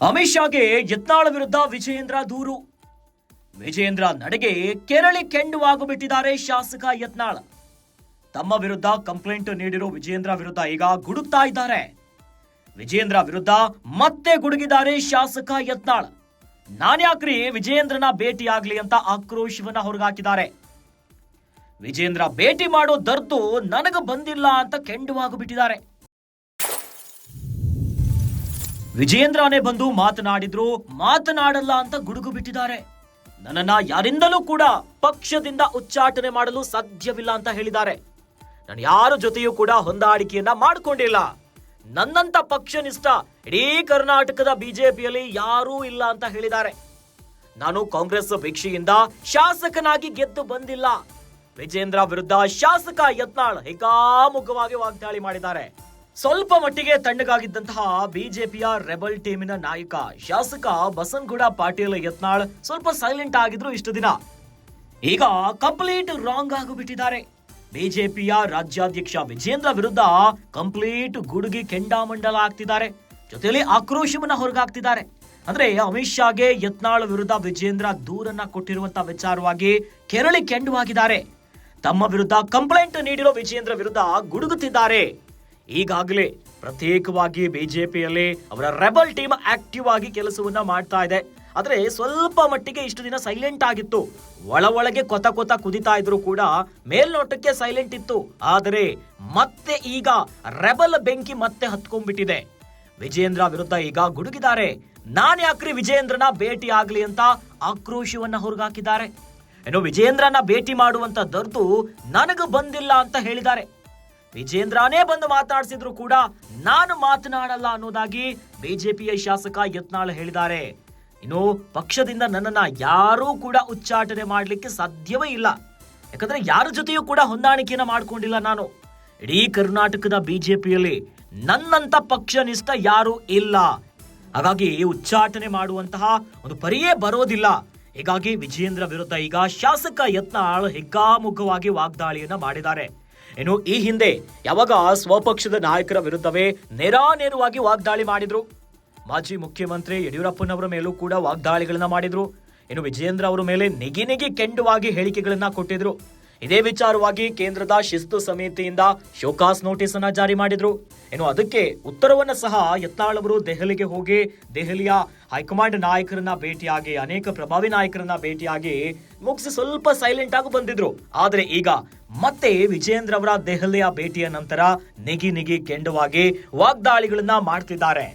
ಅಮಿತ್ ಶಾಗೆ ಯತ್ನಾಳ ವಿರುದ್ಧ ವಿಜಯೇಂದ್ರ ದೂರು. ವಿಜಯೇಂದ್ರ ನಡೆಗೆ ಕೆರಳಿ ಕೆಂಡುವಾಗುಬಿಟ್ಟಿದ್ದಾರೆ ಶಾಸಕ ಯತ್ನಾಳ. ತಮ್ಮ ವಿರುದ್ಧ ಕಂಪ್ಲೇಂಟ್ ನೀಡಿರೋ ವಿಜಯೇಂದ್ರ ವಿರುದ್ಧ ಈಗ ಗುಡುಕ್ತಾ ಇದ್ದಾರೆ. ವಿಜಯೇಂದ್ರ ವಿರುದ್ಧ ಮತ್ತೆ ಗುಡುಗಿದ್ದಾರೆ ಶಾಸಕ ಯತ್ನಾಳ. ನಾನ್ಯಾಕ್ರಿ ವಿಜಯೇಂದ್ರನ ಭೇಟಿ ಆಗ್ಲಿ ಅಂತ ಆಕ್ರೋಶವನ್ನ ಹೊರಗಾಕಿದ್ದಾರೆ. ವಿಜಯೇಂದ್ರ ಭೇಟಿ ಮಾಡೋ ದರ್ದು ನನಗ ಬಂದಿಲ್ಲ ಅಂತ ಕೆಂಡುವಾಗುಬಿಟ್ಟಿದ್ದಾರೆ. ವಿಜಯೇಂದ್ರನೇ ಬಂದು ಮಾತನಾಡಿದ್ರು, ಮಾತನಾಡಲ್ಲ ಅಂತ ಗುಡುಗು ಬಿಟ್ಟಿದ್ದಾರೆ. ನನ್ನನ್ನ ಯಾರಿಂದಲೂ ಕೂಡ ಪಕ್ಷದಿಂದ ಉಚ್ಚಾಟನೆ ಮಾಡಲು ಸಾಧ್ಯವಿಲ್ಲ ಅಂತ ಹೇಳಿದ್ದಾರೆ. ನಾನು ಯಾರ ಜೊತೆಯೂ ಕೂಡ ಹೊಂದಾಣಿಕೆಯನ್ನ ಮಾಡಿಕೊಂಡಿಲ್ಲ. ನನ್ನಂತ ಪಕ್ಷನಿಷ್ಠ ಇಡೀ ಕರ್ನಾಟಕದ ಬಿಜೆಪಿಯಲ್ಲಿ ಯಾರೂ ಇಲ್ಲ ಅಂತ ಹೇಳಿದ್ದಾರೆ. ನಾನು ಕಾಂಗ್ರೆಸ್ ಭಿಕ್ಷೆಯಿಂದ ಶಾಸಕನಾಗಿ ಗೆದ್ದು ಬಂದಿಲ್ಲ. ವಿಜಯೇಂದ್ರ ವಿರುದ್ಧ ಶಾಸಕ ಯತ್ನಾಳ್ ಹಿಗ್ಗಾಮುಗ್ಗವಾಗಿ ವಾಗ್ದಾಳಿ ಮಾಡಿದ್ದಾರೆ. ಸ್ವಲ್ಪ ಮಟ್ಟಿಗೆ ತಣ್ಣಗಾಗಿದ್ದಂತಹ ಬಿಜೆಪಿಯ ರೆಬಲ್ ಟೀಮಿನ ನಾಯಕ ಶಾಸಕ ಬಸನಗೌಡ ಪಾಟೀಲ್ ಯತ್ನಾಳ್ ಸ್ವಲ್ಪ ಸೈಲೆಂಟ್ ಆಗಿದ್ರು ಇಷ್ಟು ದಿನ. ಈಗ ಕಂಪ್ಲೀಟ್ ರಾಂಗ್ ಆಗಿಬಿಟ್ಟಿದ್ದಾರೆ. ಬಿಜೆಪಿಯ ರಾಜ್ಯಾಧ್ಯಕ್ಷ ವಿಜಯೇಂದ್ರ ವಿರುದ್ಧ ಕಂಪ್ಲೀಟ್ ಗುಡುಗಿ ಕೆಂಡಾಮಂಡಲ ಆಗ್ತಿದ್ದಾರೆ. ಜೊತೆಯಲ್ಲಿ ಆಕ್ರೋಶವನ್ನ ಹೊರಗಾಗ್ತಿದ್ದಾರೆ. ಅಂದ್ರೆ ಅಮಿತ್ ಶಾಗೆ ಯತ್ನಾಳ್ ವಿರುದ್ಧ ವಿಜಯೇಂದ್ರ ದೂರನ್ನ ಕೊಟ್ಟಿರುವಂತಹ ವಿಚಾರವಾಗಿ ಕೆರಳಿ ಕೆಂಡುವಾಗಿದ್ದಾರೆ. ತಮ್ಮ ವಿರುದ್ಧ ಕಂಪ್ಲೇಂಟ್ ನೀಡಿರೋ ವಿಜಯೇಂದ್ರ ವಿರುದ್ಧ ಗುಡುಗುತ್ತಿದ್ದಾರೆ. ಈಗಾಗಲೇ ಪ್ರತ್ಯೇಕವಾಗಿ ಬಿಜೆಪಿಯಲ್ಲಿ ಅವರ ರೆಬಲ್ ಟೀಮ್ ಆಕ್ಟಿವ್ ಆಗಿ ಕೆಲಸವನ್ನ ಮಾಡ್ತಾ ಇದೆ. ಆದ್ರೆ ಸ್ವಲ್ಪ ಮಟ್ಟಿಗೆ ಇಷ್ಟು ದಿನ ಸೈಲೆಂಟ್ ಆಗಿತ್ತು. ಒಳಗೆ ಕೊತ ಕುದಿತಾ ಇದ್ರು ಕೂಡ ಮೇಲ್ನೋಟಕ್ಕೆ ಸೈಲೆಂಟ್ ಇತ್ತು. ಆದರೆ ಮತ್ತೆ ಈಗ ರೆಬಲ್ ಬೆಂಕಿ ಮತ್ತೆ ಹತ್ಕೊಂಡ್ಬಿಟ್ಟಿದೆ. ವಿಜಯೇಂದ್ರ ವಿರುದ್ಧ ಈಗ ಗುಡುಗಿದ್ದಾರೆ. ನಾನ್ ಯಾಕ್ರಿ ವಿಜಯೇಂದ್ರನ ಭೇಟಿ ಆಗ್ಲಿ ಅಂತ ಆಕ್ರೋಶವನ್ನ ಹೊರಗಾಕಿದ್ದಾರೆ. ಇನ್ನು ವಿಜಯೇಂದ್ರನ ಭೇಟಿ ಮಾಡುವಂತ ದರ್ದು ನನಗ ಬಂದಿಲ್ಲ ಅಂತ ಹೇಳಿದ್ದಾರೆ. ವಿಜಯೇಂದ್ರನೇ ಬಂದು ಮಾತಾಡಿಸಿದ್ರು ಕೂಡ ನಾನು ಮಾತನಾಡಲ್ಲ ಅನ್ನೋದಾಗಿ ಬಿಜೆಪಿಯ ಶಾಸಕ ಯತ್ನಾಳ್ ಹೇಳಿದ್ದಾರೆ. ಇನ್ನು ಪಕ್ಷದಿಂದ ನನ್ನನ್ನ ಯಾರೂ ಕೂಡ ಉಚ್ಚಾಟನೆ ಮಾಡ್ಲಿಕ್ಕೆ ಸಾಧ್ಯವೇ ಇಲ್ಲ. ಯಾಕಂದ್ರೆ ಯಾರ ಜೊತೆಯೂ ಕೂಡ ಹೊಂದಾಣಿಕೆಯನ್ನ ಮಾಡ್ಕೊಂಡಿಲ್ಲ ನಾನು. ಇಡೀ ಕರ್ನಾಟಕದ ಬಿಜೆಪಿಯಲ್ಲಿ ನನ್ನಂತ ಪಕ್ಷನಿಷ್ಠ ಯಾರೂ ಇಲ್ಲ. ಹಾಗಾಗಿ ಉಚ್ಚಾಟನೆ ಮಾಡುವಂತಹ ಒಂದು ಪರಿಯೇ ಬರೋದಿಲ್ಲ. ಹೀಗಾಗಿ ವಿಜಯೇಂದ್ರ ವಿರುದ್ಧ ಈಗ ಶಾಸಕ ಯತ್ನಾಳ್ ಹಿಗ್ಗಾಮುಗ್ಗವಾಗಿ ವಾಗ್ದಾಳಿಯನ್ನ ಮಾಡಿದ್ದಾರೆ. ಇನ್ನು ಈ ಹಿಂದೆ ಯಾವಾಗ ಸ್ವಪಕ್ಷದ ನಾಯಕರ ವಿರುದ್ಧವೇ ನೇರಾನೇರವಾಗಿ ವಾಗ್ದಾಳಿ ಮಾಡಿದ್ರು. ಮಾಜಿ ಮುಖ್ಯಮಂತ್ರಿ ಯಡಿಯೂರಪ್ಪನವರ ಮೇಲೂ ಕೂಡ ವಾಗ್ದಾಳಿಗಳನ್ನ ಮಾಡಿದ್ರು. ಇನ್ನು ವಿಜಯೇಂದ್ರ ಅವರ ಮೇಲೆ ನೆಗಿ ಕೆಂಡುವಾಗಿ ಹೇಳಿಕೆಗಳನ್ನ ಕೊಟ್ಟಿದ್ರು. ಇದೇ ವಿಚಾರವಾಗಿ ಕೇಂದ್ರದ ಶಿಸ್ತು ಸಮಿತಿಯಿಂದ ಶೋಕಾಸ್ ನೋಟಿಸ್ ಅನ್ನ ಜಾರಿ ಮಾಡಿದ್ರು. ಇನ್ನು ಅದಕ್ಕೆ ಉತ್ತರವನ್ನ ಸಹ ಯತ್ನಾಳ್ ಅವರು ದೆಹಲಿಗೆ ಹೋಗಿ ದೆಹಲಿಯ ಹೈಕಮಾಂಡ್ ನಾಯಕರನ್ನ ಭೇಟಿಯಾಗಿ ಅನೇಕ ಪ್ರಭಾವಿ ನಾಯಕರನ್ನ ಭೇಟಿಯಾಗಿ ಮುಗಿಸಿ ಸ್ವಲ್ಪ ಸೈಲೆಂಟ್ ಆಗಿ ಬಂದಿದ್ರು. ಆದ್ರೆ ಈಗ ಮತ್ತೆ ವಿಜಯೇಂದ್ರ ಅವರ ದೆಹಲಿಯ ಭೇಟಿಯ ನಂತರ ನೆಗಿ ಕೆಂಡವಾಗಿ ವಾಗ್ದಾಳಿಗಳನ್ನ ಮಾಡ್ತಿದ್ದಾರೆ.